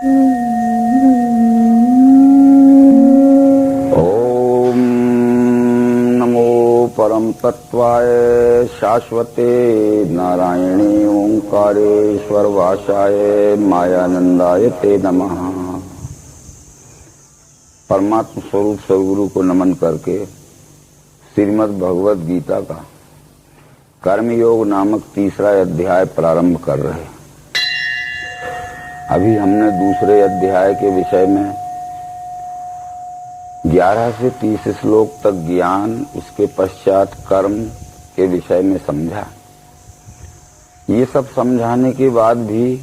ओम नमो परम तत्वाय शाश्वते नारायणे ओंकारेश्वर वासाय मायानंदाय ते नमः। परमात्म स्वरूप सद्गुरु को नमन करके श्रीमद् भगवद गीता का कर्मयोग नामक तीसरा अध्याय प्रारंभ कर रहे। अभी हमने दूसरे अध्याय के विषय में 11 से 30 श्लोक तक ज्ञान, उसके पश्चात कर्म के विषय में समझा। ये सब समझाने के बाद भी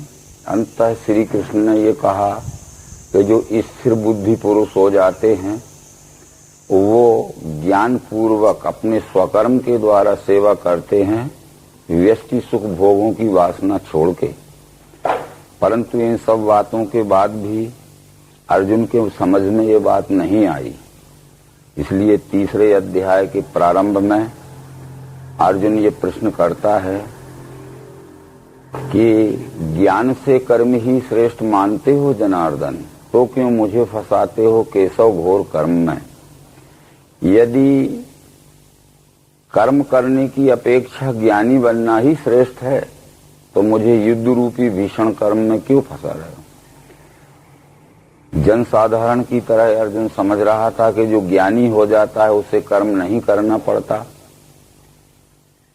अंततः श्री कृष्ण ने ये कहा कि जो स्थिर बुद्धि पुरुष हो जाते हैं वो ज्ञान पूर्वक अपने स्वकर्म के द्वारा सेवा करते हैं, व्यष्टि सुख भोगों की वासना छोड़ के। परंतु इन सब बातों के बाद भी अर्जुन के समझ में ये बात नहीं आई। इसलिए तीसरे अध्याय के प्रारंभ में अर्जुन ये प्रश्न करता है कि ज्ञान से कर्म ही श्रेष्ठ मानते हो जनार्दन, तो क्यों मुझे फंसाते हो केशव घोर कर्म में। यदि कर्म करने की अपेक्षा ज्ञानी बनना ही श्रेष्ठ है तो मुझे युद्ध रूपी भीषण कर्म में क्यों फंसा रहे हो। जन साधारण की तरह अर्जुन समझ रहा था कि जो ज्ञानी हो जाता है उसे कर्म नहीं करना पड़ता,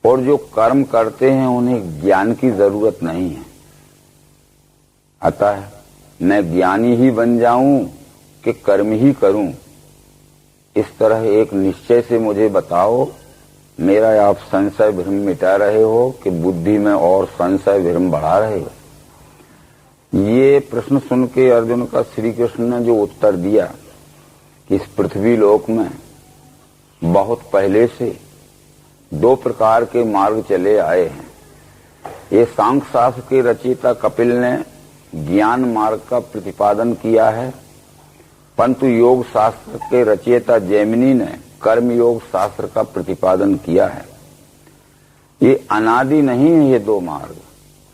और जो कर्म करते हैं उन्हें ज्ञान की जरूरत नहीं है। अतः मैं ज्ञानी ही बन जाऊं कि कर्म ही करूं, इस तरह एक निश्चय से मुझे बताओ। मेरा आप संशय भ्रम मिटा रहे हो कि बुद्धि में और संशय भ्रम बढ़ा रहे हो। ये प्रश्न सुन के अर्जुन का श्री कृष्ण ने जो उत्तर दिया कि इस पृथ्वी लोक में बहुत पहले से 2 प्रकार के मार्ग चले आए हैं। ये सांख्य शास्त्र के रचयिता कपिल ने ज्ञान मार्ग का प्रतिपादन किया है, परंतु योग शास्त्र के रचयिता जैमिनी ने कर्म योग शास्त्र का प्रतिपादन किया है। ये अनादि नहीं है ये 2 मार्ग।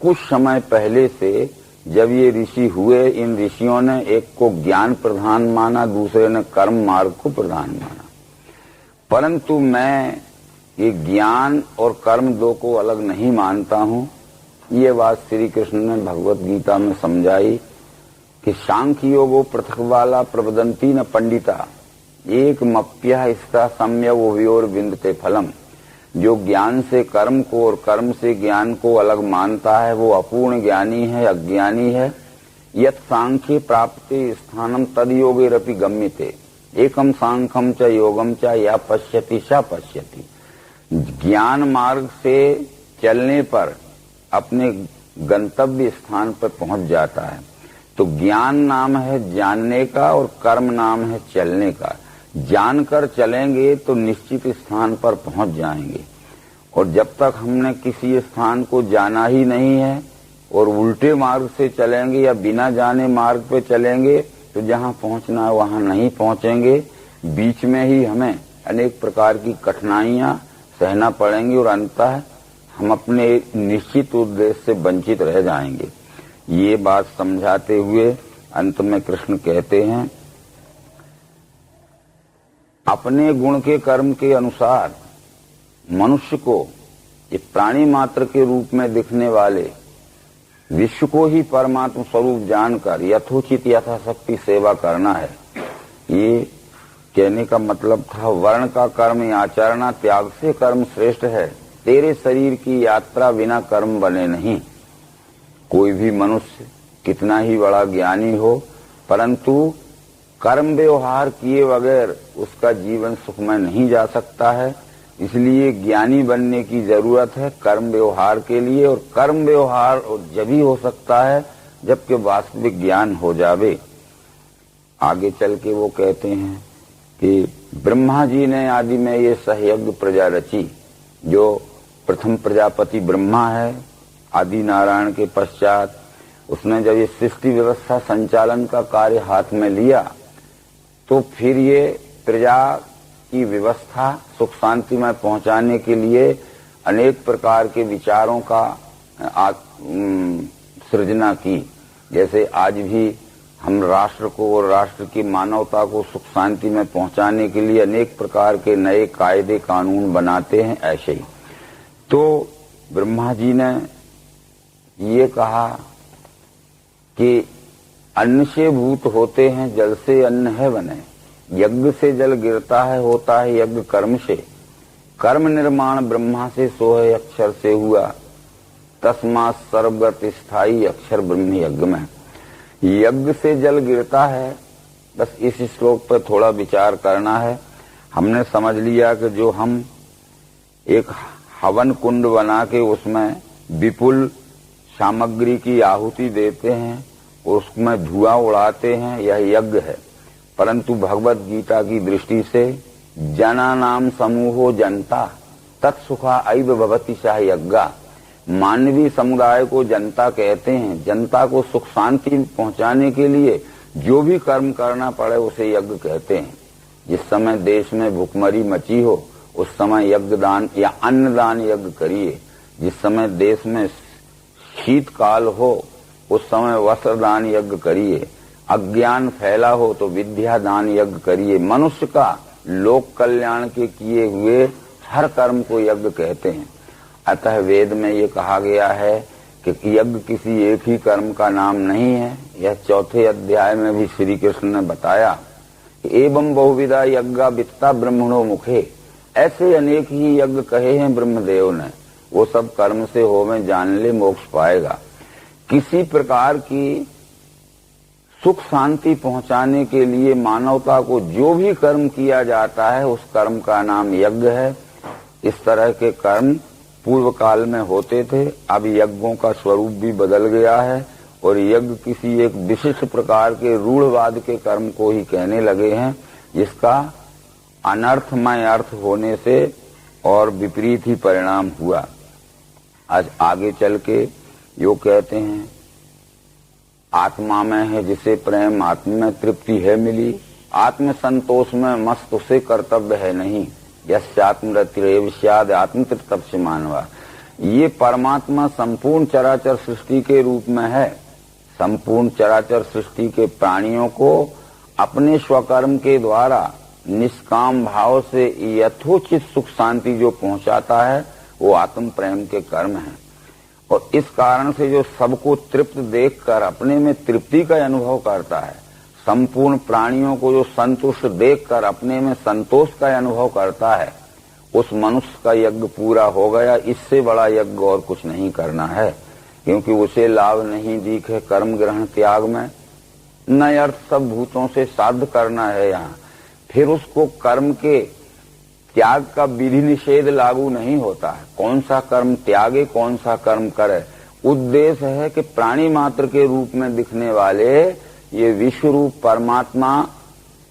कुछ समय पहले से जब ये ऋषि हुए, इन ऋषियों ने एक को ज्ञान प्रधान माना, दूसरे ने कर्म मार्ग को प्रधान माना। परंतु मैं ये ज्ञान और कर्म 2 को अलग नहीं मानता हूं। ये बात श्री कृष्ण ने भगवत गीता में समझाई कि सांख्य योगो पृथक वाला प्रवदंती न पंडिता एक मप्या इसका सम्य उभयोर विन्दते फलम। जो ज्ञान से कर्म को और कर्म से ज्ञान को अलग मानता है वो अपूर्ण ज्ञानी है, अज्ञानी है। यत् सांख्ये प्राप्ते स्थानम तद योगेरपि गम्यते एकम सांख्यम च योगम च या पश्यति सा पश्यति। ज्ञान मार्ग से चलने पर अपने गंतव्य स्थान पर पहुंच जाता है। तो ज्ञान नाम है जानने का और कर्म नाम है चलने का। जानकर चलेंगे तो निश्चित स्थान पर पहुंच जाएंगे, और जब तक हमने किसी स्थान को जाना ही नहीं है और उल्टे मार्ग से चलेंगे या बिना जाने मार्ग पे चलेंगे तो जहां पहुंचना है वहां नहीं पहुंचेंगे। बीच में ही हमें अनेक प्रकार की कठिनाइयां सहना पड़ेंगी और अंततः हम अपने निश्चित उद्देश्य से वंचित रह जाएंगे। ये बात समझाते हुए अंत में कृष्ण कहते हैं, अपने गुण के कर्म के अनुसार मनुष्य को ये प्राणी मात्र के रूप में दिखने वाले विश्व को ही परमात्मा स्वरूप जानकर यथोचित यथाशक्ति सेवा करना है। ये कहने का मतलब था वर्ण का कर्म आचरणा त्याग से कर्म श्रेष्ठ है। तेरे शरीर की यात्रा बिना कर्म बने नहीं। कोई भी मनुष्य कितना ही बड़ा ज्ञानी हो, परंतु कर्म व्यवहार किए बगैर उसका जीवन सुखमय नहीं जा सकता है। इसलिए ज्ञानी बनने की जरूरत है कर्म व्यवहार के लिए, और कर्म व्यवहार जब ही हो सकता है जबकि वास्तविक ज्ञान हो जावे। आगे चल के वो कहते हैं कि ब्रह्मा जी ने आदि में ये सहयज्ञ प्रजा रची। जो प्रथम प्रजापति ब्रह्मा है आदि नारायण के पश्चात, उसने जब ये सृष्टि व्यवस्था संचालन का कार्य हाथ में लिया तो फिर ये प्रजा की व्यवस्था सुख शांति में पहुंचाने के लिए अनेक प्रकार के विचारों का सृजना की। जैसे आज भी हम राष्ट्र को और राष्ट्र की मानवता को सुख शांति में पहुंचाने के लिए अनेक प्रकार के नए कायदे कानून बनाते हैं। ऐसे ही तो ब्रह्मा जी ने ये कहा कि अन्न से भूत होते हैं, जल से अन्न है बने, यज्ञ से जल गिरता है, होता है यज्ञ कर्म से, कर्म निर्माण ब्रह्मा से, सोहे अक्षर से हुआ, तस्मात् सर्वगत स्थायी अक्षर ब्रह्म यज्ञ में। यज्ञ से जल गिरता है, बस इस श्लोक पर थोड़ा विचार करना है। हमने समझ लिया कि जो हम एक हवन कुंड बना के उसमें विपुल सामग्री की आहुति देते हैं, उसमें धुआं उड़ाते हैं, यह यज्ञ है। परंतु भगवत गीता की दृष्टि से जना नाम समूहो जनता तत्सुखा ऐव भवति सह यज्ञा, मानवीय समुदाय को जनता कहते हैं। जनता को सुख शांति पहुंचाने के लिए जो भी कर्म करना पड़े उसे यज्ञ कहते हैं। जिस समय देश में भुखमरी मची हो उस समय यज्ञ दान या अन्नदान यज्ञ करिए। जिस समय देश में शीतकाल हो उस समय वस्त्र दान यज्ञ करिए। अज्ञान फैला हो तो विद्या दान यज्ञ करिए। मनुष्य का लोक कल्याण के किए हुए हर कर्म को यज्ञ कहते हैं। अतः वेद में ये कहा गया है कि यज्ञ किसी एक ही कर्म का नाम नहीं है। यह 4थे अध्याय में भी श्री कृष्ण ने बताया, एवं बहुविधा यज्ञा वित्ता ब्रह्मणो मुखे, ऐसे अनेक ही यज्ञ कहे हैं ब्रह्मदेव ने, वो सब कर्म से होवे जान ले मोक्ष पाएगा। किसी प्रकार की सुख शांति पहुंचाने के लिए मानवता को जो भी कर्म किया जाता है उस कर्म का नाम यज्ञ है। इस तरह के कर्म पूर्व काल में होते थे, अब यज्ञों का स्वरूप भी बदल गया है और यज्ञ किसी एक विशिष्ट प्रकार के रूढ़वाद के कर्म को ही कहने लगे हैं, जिसका अनर्थमय अर्थ होने से और विपरीत ही परिणाम हुआ। आज आगे चल के यो कहते हैं, आत्मा में है जिसे प्रेम, आत्मा में तृप्ति है मिली, आत्म संतोष में मस्त उसे कर्तव्य है नहीं, यस्यात्मरतिरेव स्याद् आत्मतृप्तः से मानवा। ये परमात्मा संपूर्ण चराचर सृष्टि के रूप में है। संपूर्ण चराचर सृष्टि के प्राणियों को अपने स्वकर्म के द्वारा निष्काम भाव से यथोचित सुख शांति जो पहुंचाता है वो आत्म प्रेम के कर्म है। और इस कारण से जो सबको तृप्त देखकर अपने में तृप्ति का अनुभव करता है, संपूर्ण प्राणियों को जो संतुष्ट देखकर अपने में संतोष का अनुभव करता है, उस मनुष्य का यज्ञ पूरा हो गया। इससे बड़ा यज्ञ और कुछ नहीं करना है, क्योंकि उसे लाभ नहीं दिखे कर्म ग्रहण त्याग में, न अर्थ सब भूतों से साध्य करना है यहाँ। फिर उसको कर्म के त्याग का विधि निषेध लागू नहीं होता है, कौन सा कर्म त्यागे कौन सा कर्म करे। उद्देश्य है कि प्राणी मात्र के रूप में दिखने वाले ये विश्व रूप परमात्मा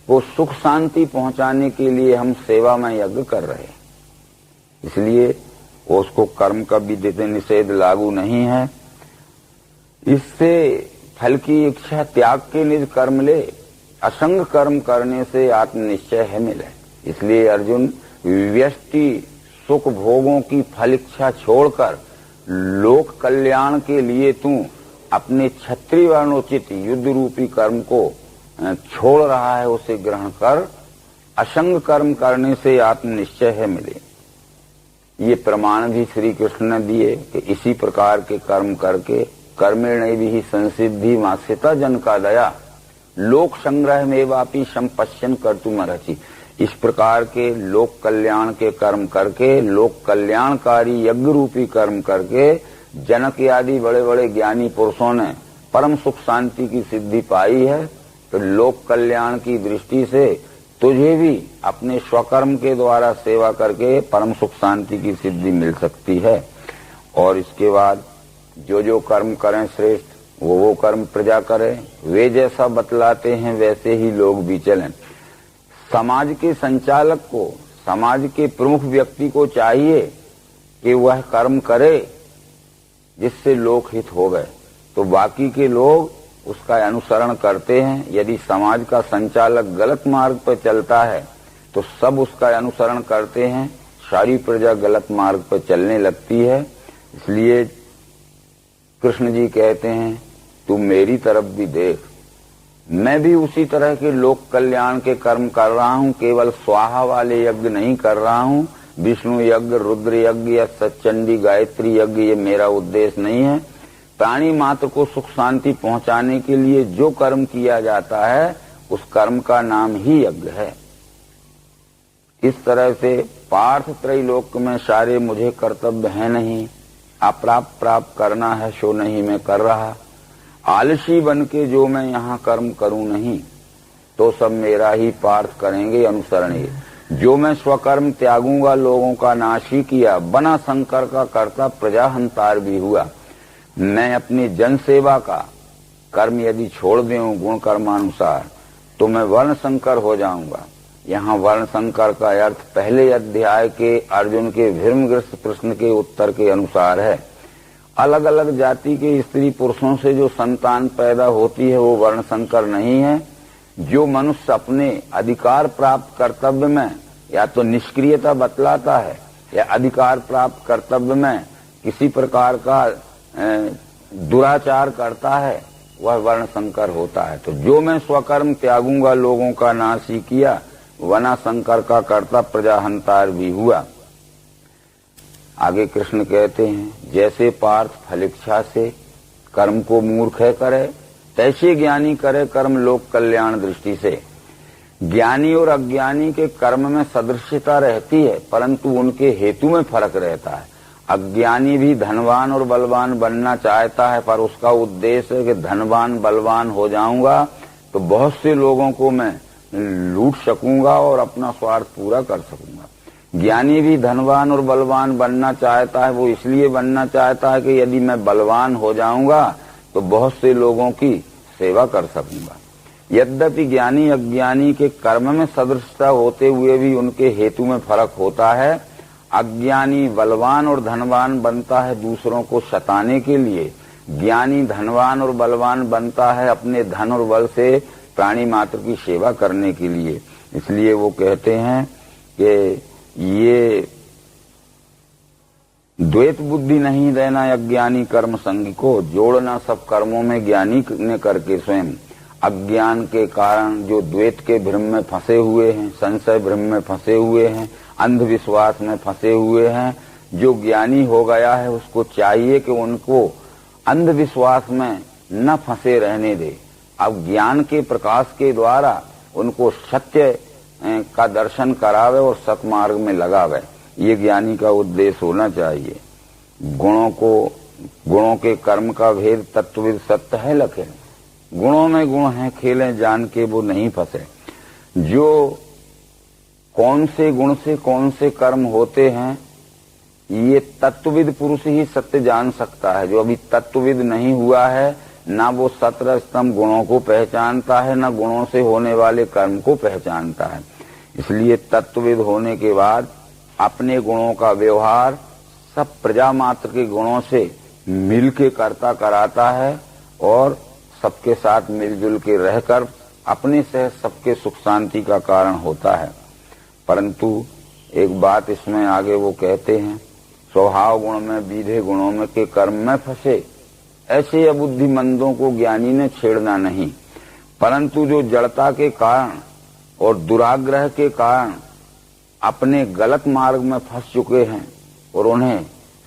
को सुख शांति पहुंचाने के लिए हम सेवा में यज्ञ कर रहे हैं, इसलिए उसको कर्म का विधि निषेध लागू नहीं है। इससे फल की इच्छा त्याग के निज कर्म ले, असंग कर्म करने से आत्मनिश्चय है मिले। इसलिए अर्जुन व्यष्टि सुख भोगों की फल इच्छा छोड़कर लोक कल्याण के लिए तू अपने क्षत्रिय वर्णोचित युद्ध रूपी कर्म को छोड़ रहा है, उसे ग्रहण कर। असंग कर्म करने से आत्मनिश्चय है मिले। ये प्रमाण भी श्री कृष्ण ने दिए कि इसी प्रकार के कर्म करके कर्मेण भी संसिद्धि मास्यता जन का दया लोक संग्रह में वापी संपश्यन कर तुम रची। इस प्रकार के लोक कल्याण के कर्म करके, लोक कल्याणकारी यज्ञ रूपी कर्म करके जनक आदि बड़े बड़े ज्ञानी पुरुषों ने परम सुख शांति की सिद्धि पाई है। तो लोक कल्याण की दृष्टि से तुझे भी अपने स्वकर्म के द्वारा सेवा करके परम सुख शांति की सिद्धि मिल सकती है। और इसके बाद जो जो कर्म करें श्रेष्ठ वो कर्म प्रजा करे, वे जैसा बतलाते हैं वैसे ही लोग भी चलें। समाज के संचालक को, समाज के प्रमुख व्यक्ति को चाहिए कि वह कर्म करे जिससे लोक हित हो गए, तो बाकी के लोग उसका अनुसरण करते हैं। यदि समाज का संचालक गलत मार्ग पर चलता है तो सब उसका अनुसरण करते हैं, सारी प्रजा गलत मार्ग पर चलने लगती है। इसलिए कृष्ण जी कहते हैं तू मेरी तरफ भी देख, मैं भी उसी तरह के लोक कल्याण के कर्म कर रहा हूँ। केवल स्वाहा वाले यज्ञ नहीं कर रहा हूँ। विष्णु यज्ञ, रुद्र यज्ञ या सच्चंडी गायत्री यज्ञ, ये मेरा उद्देश्य नहीं है। प्राणी मात्र को सुख शांति पहुंचाने के लिए जो कर्म किया जाता है उस कर्म का नाम ही यज्ञ है। इस तरह से पार्थ त्रैलोक में सारे मुझे कर्तव्य है नहीं। अप्राप्त प्राप्त करना है सो नहीं मैं कर रहा। आलसी बन के जो मैं यहाँ कर्म करूं नहीं, तो सब मेरा ही पार्थ करेंगे अनुसरणीय। जो मैं स्वकर्म त्यागूंगा, लोगों का नाश ही किया, बना शंकर का कर्ता प्रजा हंतार भी हुआ। मैं अपनी जन सेवा का कर्म यदि छोड़ दूं गुण कर्मानुसार, तो मैं वर्ण शंकर हो जाऊंगा। यहाँ वर्ण शंकर का अर्थ पहले अध्याय के अर्जुन के भीर्मग्रस्त प्रश्न के उत्तर के अनुसार है। अलग अलग जाति के स्त्री पुरुषों से जो संतान पैदा होती है वो वर्ण शंकर नहीं है। जो मनुष्य अपने अधिकार प्राप्त कर्तव्य में या तो निष्क्रियता बतलाता है या अधिकार प्राप्त कर्तव्य में किसी प्रकार का दुराचार करता है, वह वर्ण शंकर होता है। तो जो मैं स्वकर्म त्यागूंगा, लोगों का नाश ही किया, वना शंकर का कर्ता प्रजा हंतार भी हुआ। आगे कृष्ण कहते हैं, जैसे पार्थ फलिच्छा से कर्म को मूर्ख है करे, तैसे ज्ञानी करे कर्म लोक कल्याण दृष्टि से। ज्ञानी और अज्ञानी के कर्म में सदृश्यता रहती है, परंतु उनके हेतु में फर्क रहता है। अज्ञानी भी धनवान और बलवान बनना चाहता है, पर उसका उद्देश्य है कि धनवान बलवान हो जाऊंगा तो बहुत से लोगों को मैं लूट सकूंगा और अपना स्वार्थ पूरा कर सकूंगा। ज्ञानी भी धनवान और बलवान बनना चाहता है। वो इसलिए बनना चाहता है कि यदि मैं बलवान हो जाऊंगा तो बहुत से लोगों की सेवा कर सकूंगा। यद्यपि ज्ञानी अज्ञानी के कर्म में सदृशता होते हुए भी उनके हेतु में फर्क होता है। अज्ञानी बलवान और धनवान बनता है दूसरों को सताने के लिए, ज्ञानी धनवान और बलवान बनता है अपने धन और बल से प्राणी मात्र की सेवा करने के लिए। इसलिए वो कहते हैं कि ये द्वैत बुद्धि नहीं देना अज्ञानी कर्म संग को, जोड़ना सब कर्मों में ज्ञानी ने करके स्वयं। अज्ञान के कारण जो द्वैत के भ्रम में फंसे हुए हैं, संशय भ्रम में फंसे हुए हैं, अंधविश्वास में फंसे हुए हैं, जो ज्ञानी हो गया है उसको चाहिए कि उनको अंधविश्वास में न फंसे रहने दे। अब ज्ञान के प्रकाश के द्वारा उनको सत्य का दर्शन करावे और सतमार्ग में लगावे। ये ज्ञानी का उद्देश्य होना चाहिए। गुणों के कर्म का भेद तत्वविद सत्य है लखे। गुणों में गुण है, खेलें जान के वो नहीं फंसे। जो कौन से गुण से कौन से कर्म होते हैं ये तत्वविद पुरुष ही सत्य जान सकता है। जो अभी तत्वविद नहीं हुआ है, ना वो 17 स्तंभ गुणों को पहचानता है, ना गुणों से होने वाले कर्म को पहचानता है। इसलिए तत्वविद होने के बाद अपने गुणों का व्यवहार सब प्रजा मात्र के गुणों से मिलके करता कराता है और सबके साथ मिलजुल के रहकर अपने से सबके सुख शांति का कारण होता है। परंतु एक बात इसमें आगे वो कहते हैं, स्वभाव गुण में बीधे गुणों में के कर्म में फंसे ऐसे अबुद्धिमंदों को ज्ञानी ने छेड़ना नहीं, परंतु जो जड़ता के कारण और दुराग्रह के कारण अपने गलत मार्ग में फंस चुके हैं और उन्हें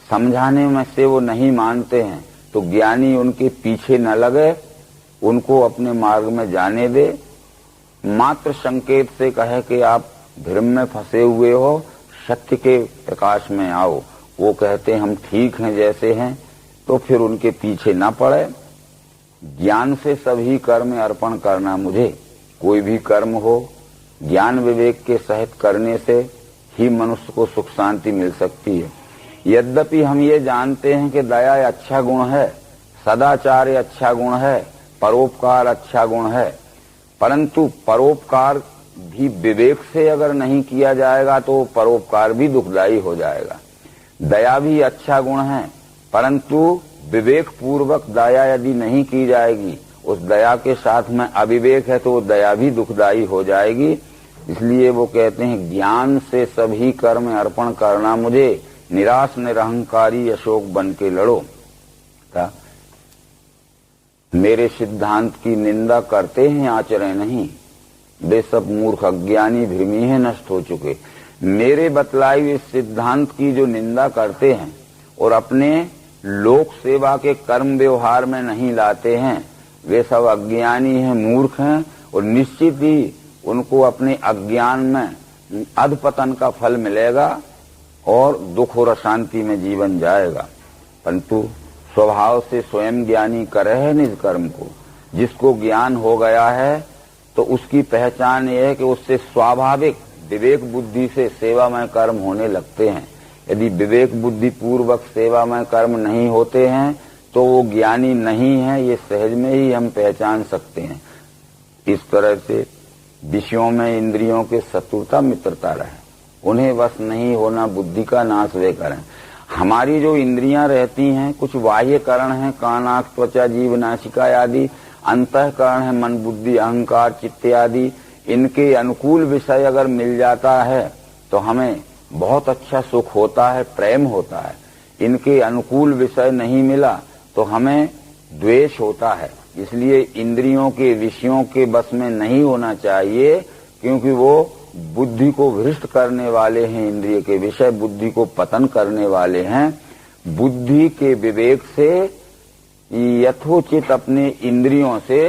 समझाने में से वो नहीं मानते हैं, तो ज्ञानी उनके पीछे न लगे, उनको अपने मार्ग में जाने दे। मात्र संकेत से कहे कि आप भ्रम में फंसे हुए हो, सत्य के प्रकाश में आओ। वो कहते हम ठीक हैं जैसे हैं, तो फिर उनके पीछे ना पड़े। ज्ञान से सभी कर्म अर्पण करना मुझे। कोई भी कर्म हो ज्ञान विवेक के सहित करने से ही मनुष्य को सुख शांति मिल सकती है। यद्यपि हम ये जानते हैं कि दया अच्छा गुण है, सदाचार अच्छा गुण है, परोपकार अच्छा गुण है, परंतु परोपकार भी विवेक से अगर नहीं किया जाएगा तो परोपकार भी दुखदायी हो जाएगा। दया भी अच्छा गुण है, परंतु विवेक पूर्वक दया यदि नहीं की जाएगी, उस दया के साथ में अविवेक है तो वो दया भी दुखदायी हो जाएगी। इसलिए वो कहते हैं ज्ञान से सभी कर्म अर्पण करना मुझे, निराश निरहंकारी अशोक बन के लड़ो। मेरे सिद्धांत की निंदा करते हैं, आचरण नहीं। वे सब मूर्ख अज्ञानी भ्रमी हैं, नष्ट हो चुके। मेरे बतलाई हुए सिद्धांत की जो निंदा करते हैं और अपने लोक सेवा के कर्म व्यवहार में नहीं लाते हैं, वे सब अज्ञानी हैं, मूर्ख हैं और निश्चित ही उनको अपने अज्ञान में अधपतन का फल मिलेगा और दुख और अशांति में जीवन जाएगा। परंतु स्वभाव से स्वयं ज्ञानी करे है निज कर्म को। जिसको ज्ञान हो गया है तो उसकी पहचान यह है कि उससे स्वाभाविक विवेक बुद्धि से सेवामय कर्म होने लगते हैं। यदि विवेक बुद्धि पूर्वक सेवामय कर्म नहीं होते हैं तो वो ज्ञानी नहीं है, ये सहज में ही हम पहचान सकते हैं। इस तरह से विषयों में इंद्रियों के शत्रुता मित्रता रहे, उन्हें वश नहीं होना बुद्धि का नाश वे करें। हमारी जो इंद्रियां रहती हैं, कुछ बाह्य करण हैं, कान आंख त्वचा जीभ नासिका आदि, अंतःकरण है मन बुद्धि अहंकार चित्त आदि। इनके अनुकूल विषय अगर मिल जाता है तो हमें बहुत अच्छा सुख होता है, प्रेम होता है। इनके अनुकूल विषय नहीं मिला तो हमें द्वेष होता है। इसलिए इंद्रियों के विषयों के बस में नहीं होना चाहिए, क्योंकि वो बुद्धि को भ्रष्ट करने वाले हैं। इंद्रिय के विषय बुद्धि को पतन करने वाले हैं। बुद्धि के विवेक से यथोचित अपने इंद्रियों से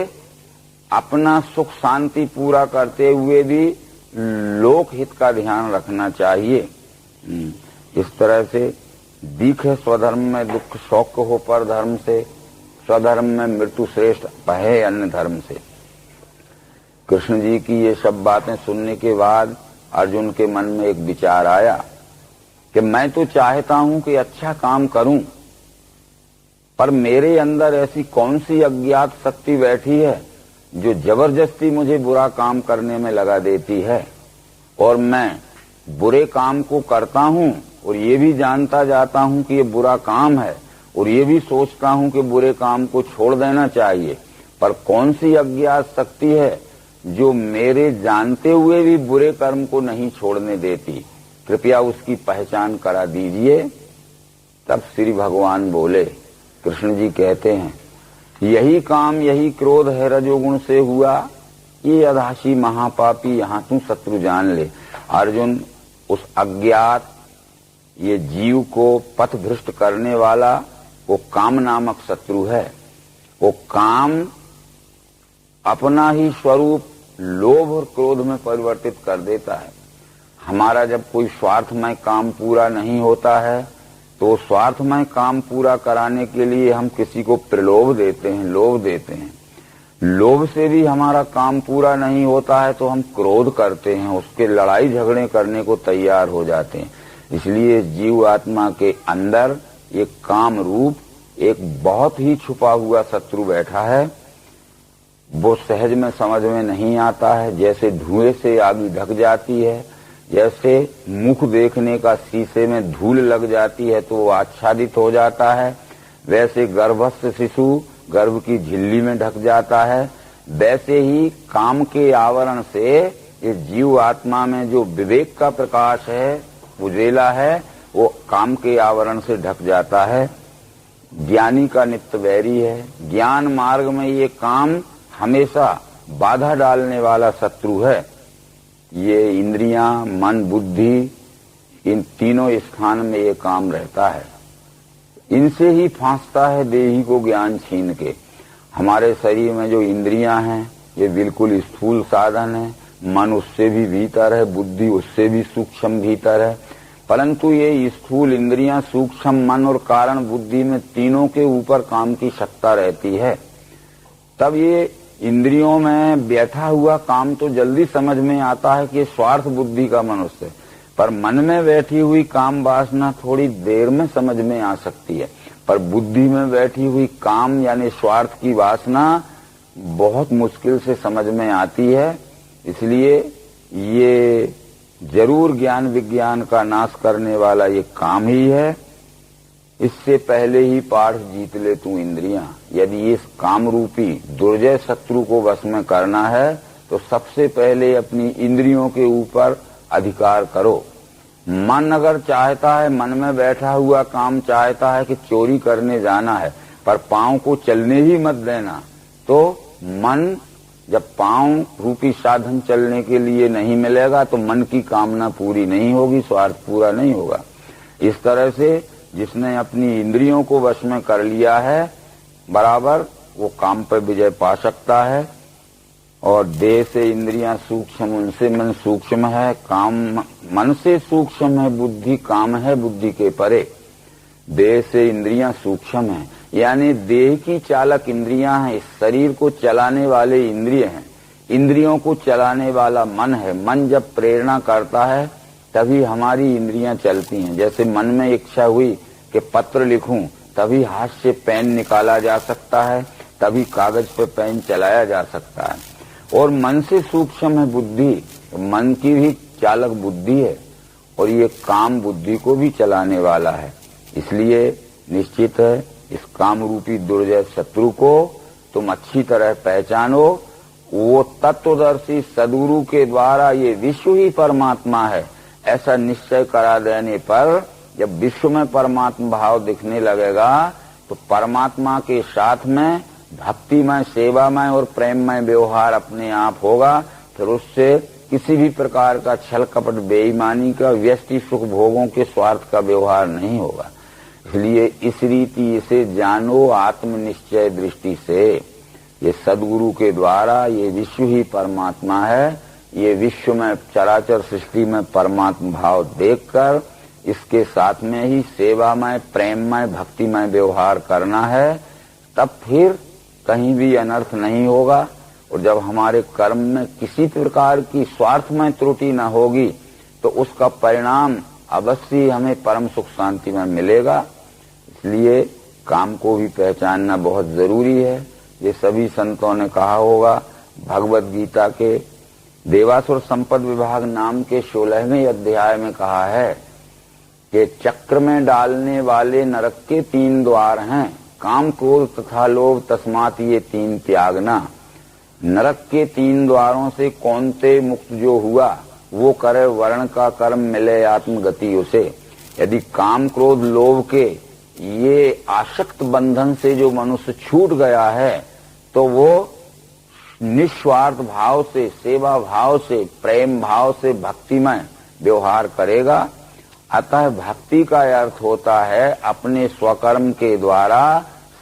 अपना सुख शांति पूरा करते हुए भी लोक हित का ध्यान रखना चाहिए। इस तरह से दिखे स्वधर्म में दुख शौक हो पर धर्म से, स्वधर्म में मृत्यु श्रेष्ठ पहे अन्य धर्म से। कृष्ण जी की ये सब बातें सुनने के बाद अर्जुन के मन में एक विचार आया कि मैं तो चाहता हूं कि अच्छा काम करूं, पर मेरे अंदर ऐसी कौन सी अज्ञात शक्ति बैठी है जो जबरदस्ती मुझे बुरा काम करने में लगा देती है। और मैं बुरे काम को करता हूं और ये भी जानता जाता हूं कि ये बुरा काम है और ये भी सोचता हूं कि बुरे काम को छोड़ देना चाहिए, पर कौन सी अज्ञात शक्ति है जो मेरे जानते हुए भी बुरे कर्म को नहीं छोड़ने देती। कृपया उसकी पहचान करा दीजिए। तब श्री भगवान बोले, कृष्ण जी कहते हैं, यही काम यही क्रोध है रजोगुण से हुआ, ये अधाशी महापापी यहाँ तू शत्रु जान ले। अर्जुन, उस अज्ञात ये जीव को पथ भ्रष्ट करने वाला वो काम नामक शत्रु है। वो काम अपना ही स्वरूप लोभ और क्रोध में परिवर्तित कर देता है। हमारा जब कोई स्वार्थमय काम पूरा नहीं होता है तो स्वार्थमय काम पूरा कराने के लिए हम किसी को प्रलोभ देते हैं, लोभ देते हैं। लोभ से भी हमारा काम पूरा नहीं होता है तो हम क्रोध करते हैं, उसके लड़ाई झगड़े करने को तैयार हो जाते हैं। इसलिए जीव आत्मा के अंदर एक काम रूप एक बहुत ही छुपा हुआ शत्रु बैठा है। वो सहज में समझ में नहीं आता है। जैसे धुएं से आग ढक जाती है, जैसे मुख देखने का शीशे में धूल लग जाती है तो वो आच्छादित हो जाता है, वैसे गर्भस्थ शिशु गर्भ की झिल्ली में ढक जाता है, वैसे ही काम के आवरण से इस जीव आत्मा में जो विवेक का प्रकाश है, उजेला है, वो काम के आवरण से ढक जाता है। ज्ञानी का नित्य वैरी है। ज्ञान मार्ग में ये काम हमेशा बाधा डालने वाला शत्रु है। ये इंद्रियां, मन, बुद्धि, इन तीनों स्थान में ये काम रहता है। इनसे ही फांसता है देही को ज्ञान छीन के। हमारे शरीर में जो इंद्रियां हैं ये बिल्कुल स्थूल साधन है। मन उससे भी भीतर है, बुद्धि उससे भी सूक्ष्म भीतर है, परंतु ये स्थूल इंद्रियां, सूक्ष्म मन और कारण बुद्धि में तीनों के ऊपर काम की सत्ता रहती है। तब ये इंद्रियों में बैठा हुआ काम तो जल्दी समझ में आता है कि स्वार्थ बुद्धि का मनुष्य, पर मन में बैठी हुई काम वासना थोड़ी देर में समझ में आ सकती है। पर बुद्धि में बैठी हुई काम यानी स्वार्थ की वासना बहुत मुश्किल से समझ में आती है। इसलिए ये जरूर ज्ञान विज्ञान का नाश करने वाला ये काम ही है। इससे पहले ही पाठ जीत ले तू इंद्रियां। यदि इस काम रूपी दुर्जय शत्रु को वश में करना है तो सबसे पहले अपनी इंद्रियों के ऊपर अधिकार करो। मन अगर चाहता है, मन में बैठा हुआ काम चाहता है कि चोरी करने जाना है, पर पांव को चलने ही मत देना, तो मन जब पांव रूपी साधन चलने के लिए नहीं मिलेगा तो मन की कामना पूरी नहीं होगी, स्वार्थ पूरा नहीं होगा। इस तरह से जिसने अपनी इंद्रियों को वश में कर लिया है बराबर, वो काम पर विजय पा सकता है। और देह से इंद्रियां सूक्ष्म, उनसे मन सूक्ष्म है। काम मन से सूक्ष्म है बुद्धि, काम है बुद्धि के परे। देह से इंद्रियां सूक्ष्म है, यानी देह की चालक इंद्रियां हैं, इस शरीर को चलाने वाले इंद्रिय हैं। इंद्रियों को चलाने वाला मन है। मन जब प्रेरणा करता है तभी हमारी इंद्रियां चलती हैं। जैसे मन में इच्छा हुई कि पत्र लिखूं, तभी हाथ से पेन निकाला जा सकता है, तभी कागज पर पेन चलाया जा सकता है। और मन से सूक्ष्म है बुद्धि, मन की भी चालक बुद्धि है और ये काम बुद्धि को भी चलाने वाला है। इसलिए निश्चित है इस काम रूपी दुर्जय शत्रु को तुम अच्छी तरह पहचानो। वो तत्वदर्शी सद्गुरु के द्वारा ये विश्व ही परमात्मा है ऐसा निश्चय करा देने पर जब विश्व में परमात्मा भाव दिखने लगेगा तो परमात्मा के साथ में भक्तिमय, सेवामय और प्रेममय व्यवहार अपने आप होगा। फिर उससे किसी भी प्रकार का छल कपट, बेईमानी का, व्यष्टि सुख भोगों के स्वार्थ का व्यवहार नहीं होगा। इसलिए इस रीति इसे जानो आत्मनिश्चय दृष्टि से। ये सद्गुरु के द्वारा ये विश्व ही परमात्मा है। ये विश्व में चराचर सृष्टि में परमात्मा भाव देखकर इसके साथ में ही सेवामय, प्रेममय, भक्तिमय व्यवहार करना है। तब फिर कहीं भी अनर्थ नहीं होगा। और जब हमारे कर्म में किसी प्रकार की स्वार्थमय त्रुटि न होगी तो उसका परिणाम अवश्य हमें परम सुख शांति में मिलेगा। इसलिए काम को भी पहचानना बहुत जरूरी है। ये सभी संतों ने कहा होगा। भगवत गीता के देवासुर संपद विभाग नाम के 16वें अध्याय में कहा है कि चक्र में डालने वाले नरक के 3 द्वार हैं, काम, क्रोध तथा लोभ, तस्मात् ये 3 त्यागना। नरक के 3 द्वारों से कौनते मुक्त जो हुआ वो करे वर्ण का कर्म, मिले आत्मगति उसे। यदि काम, क्रोध, लोभ के ये आसक्त बंधन से जो मनुष्य छूट गया है तो वो निस्वार्थ भाव से, सेवा भाव से, प्रेम भाव से भक्तिमय व्यवहार करेगा। अतः भक्ति का अर्थ होता है अपने स्वकर्म के द्वारा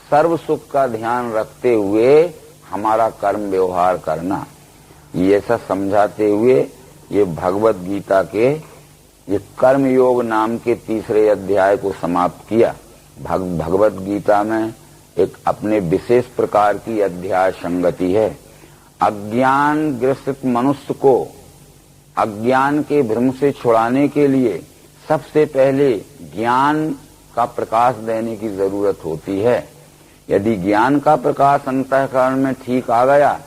सर्व सुख का ध्यान रखते हुए हमारा कर्म व्यवहार करना। ये ऐसा समझाते हुए ये भगवत गीता के ये कर्म योग नाम के 3रे अध्याय को समाप्त किया। भगवत गीता में एक अपने विशेष प्रकार की अध्याय संगति है। अज्ञान ग्रसित मनुष्य को अज्ञान के भ्रम से छुड़ाने के लिए सबसे पहले ज्ञान का प्रकाश देने की जरूरत होती है। यदि ज्ञान का प्रकाश अंतःकरण में ठीक आ गया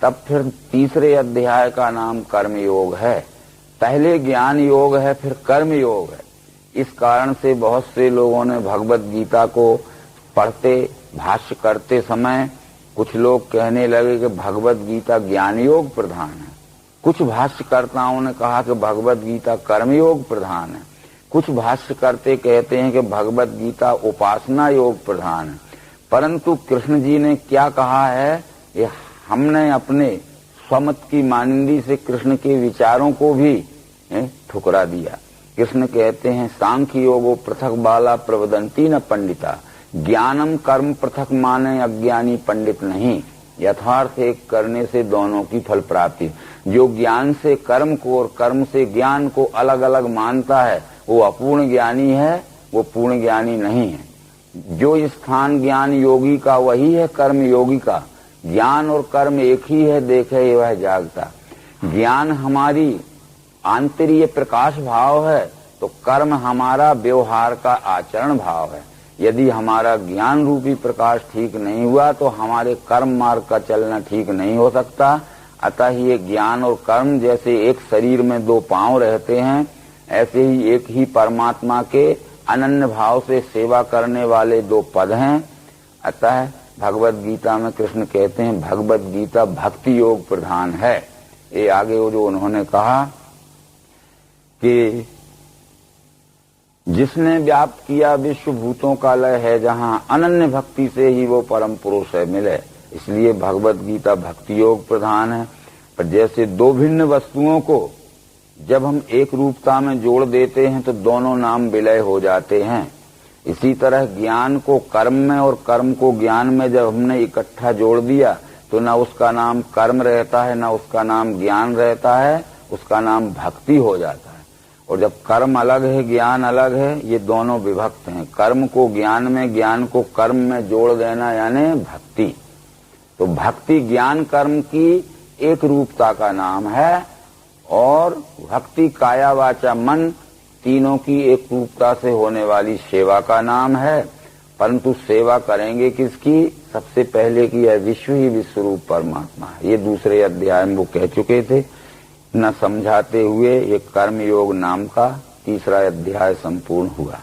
तब फिर 3रे अध्याय का नाम कर्म योग है। पहले ज्ञान योग है, फिर कर्म योग है। इस कारण से बहुत से लोगों ने भगवत गीता को पढ़ते, भाष्य करते समय कुछ लोग कहने लगे कि भगवत गीता ज्ञान योग प्रधान है। कुछ भाष्यकर्ताओं ने कहा कि भगवत गीता कर्म योग प्रधान है। कुछ भाष्य करते कहते हैं कि भगवत गीता उपासना योग प्रधान है। परंतु कृष्ण जी ने क्या कहा है, ये हमने अपने स्वमत की मानिंदी से कृष्ण के विचारों को भी ठुकरा दिया। कृष्ण कहते हैं सांख्य योगो पृथक बाला प्रवदंती न पंडिता। ज्ञानम कर्म पृथक माने अज्ञानी पंडित नहीं। यथार्थ एक करने से दोनों की फल प्राप्ति। जो ज्ञान से कर्म को और कर्म से ज्ञान को अलग अलग मानता है वो अपूर्ण ज्ञानी है, वो पूर्ण ज्ञानी नहीं है। जो स्थान ज्ञान योगी का वही है कर्म योगी का। ज्ञान और कर्म एक ही है, देखे वह जागता। ज्ञान हमारी आंतरिक प्रकाश भाव है तो कर्म हमारा व्यवहार का आचरण भाव है। यदि हमारा ज्ञान रूपी प्रकाश ठीक नहीं हुआ तो हमारे कर्म मार्ग का चलना ठीक नहीं हो सकता। अतः ये ज्ञान और कर्म जैसे एक शरीर में 2 पांव रहते हैं, ऐसे ही एक ही परमात्मा के अनन्य भाव से सेवा करने वाले 2 पद हैं। अतः भगवत गीता में कृष्ण कहते हैं भगवत गीता भक्ति योग प्रधान है। ये आगे वो जो उन्होंने कहा कि जिसने व्याप्त किया विश्व भूतों का लय है, जहां अनन्य भक्ति से ही वो परम पुरुष है मिले। इसलिए भगवत गीता भक्ति योग प्रधान है। पर जैसे दो भिन्न वस्तुओं को जब हम एक रूपता में जोड़ देते हैं तो दोनों नाम विलय हो जाते हैं, इसी तरह ज्ञान को कर्म में और कर्म को ज्ञान में जब हमने इकट्ठा जोड़ दिया तो न उसका नाम कर्म रहता है, न उसका नाम ज्ञान रहता है, उसका नाम भक्ति हो जाता है। और जब कर्म अलग है ज्ञान अलग है, ये दोनों विभक्त हैं। कर्म को ज्ञान में, ज्ञान को कर्म में जोड़ देना यानी भक्ति। तो भक्ति ज्ञान कर्म की एक रूपता का नाम है और भक्ति काया वाचा मन तीनों की एक रूपता से होने वाली सेवा का नाम है। परंतु सेवा करेंगे किसकी? सबसे पहले की यह विश्व ही विश्वरूप परमात्मा है। ये दूसरे अध्याय में वो कह चुके थे। न समझाते हुए ये कर्म योग नाम का तीसरा अध्याय संपूर्ण हुआ।